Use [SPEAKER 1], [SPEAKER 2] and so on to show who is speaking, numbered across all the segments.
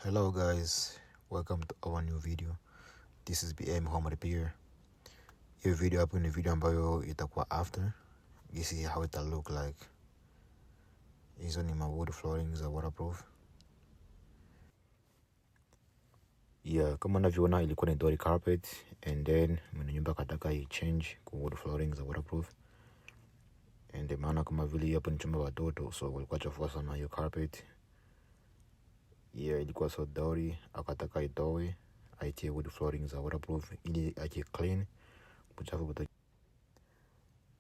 [SPEAKER 1] Hello guys, welcome to our new video. This is BA Muhammad Repair. Hiyo video hapo ni video ambayo itakuwa after. This is how it look like. Hizo ni wood floorings are waterproof. Yeah, kama unavyoona ilikuwa ni dirty carpet and then mwenye nyumba kataka change kwa wood floorings are waterproof. And maana kama vile hapo ni chumba watoto, so walikuwa chafua sana hiyo carpet. Yeah, ilikuwa so dirty, akataka itoe, aitie wood floorings are waterproof ili aje clean.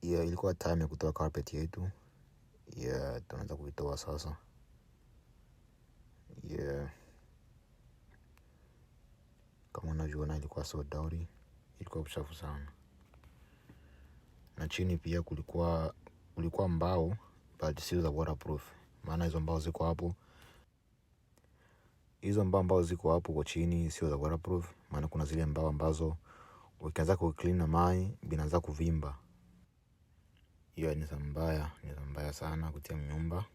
[SPEAKER 1] Yeah, ilikuwa time ya kutoa carpet yetu. Yeah, tunaanza kuitoa sasa. Yeah, kama unavyoona ilikuwa so dirty, ilikuwa uchafu sana. Na chini pia kulikuwa mbao, but sio za waterproof. Maana hizo mbao ziko hapo. Hizo mbao ziko hapo kwa chini sio za waterproof. Maana kuna zile mbao ambazo ukianza ku clean na mai binaanza kuvimba. Hiyo ni mbaya sana kutia nyumba.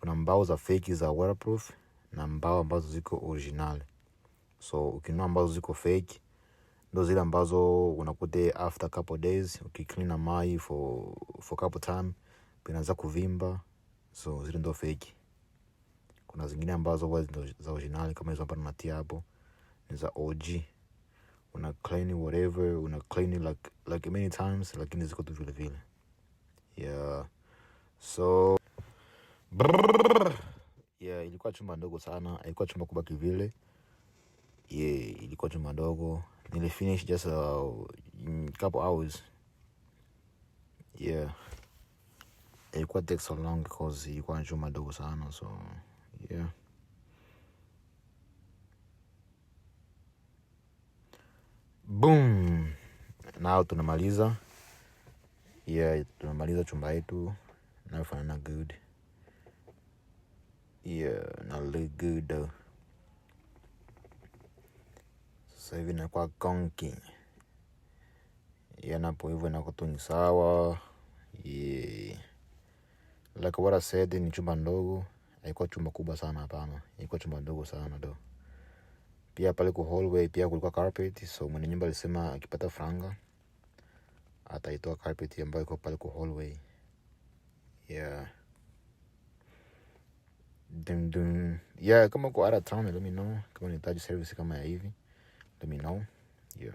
[SPEAKER 1] Kuna mbao za fake za waterproof na mbao ambazo ziko original. So ukinunua ambazo ziko fake ndo zile ambazo unakuta after couple days ukiclean na mai for couple time binaanza kuvimba. So zile ndo fake. Kuna zingine ambazo huwa za original kama hizo hapa natia hapo ni za OG. Una clean whatever, una clean like many times, lakini ziko tu vile vile. Yeah. So yeah, ilikuwa chumba ndogo sana, ilikuwa chumba kubwa kivile. Yeah, ilikuwa chumba ndogo. Nilifinish just in couple hours. Yeah, ilikuwa take so long because ilikuwa chumba ndogo sana. So yeah, boom, now tunamaliza. Yeah, tunamaliza chumba yetu na fanana good. Yeah, na look good though. Sasa hivi nakuwa konki. Yeah, napo hivyo inakuwa tu ni sawa. Yeah, like what I said, ni chumba ndogo. Haikuwa chumba kubwa sana, hapana. Ilikuwa chumba ndogo sana though. Pia pale kwa hallway pia kulikuwa carpet, so mwenye nyumba alisema akipata franga ataitoa carpet ambayo iko pale kwa hallway. Yeah. Yeah, kama uko out of town, let me know. Kama unahitaji service kama ya hivi, let me know. Yeah.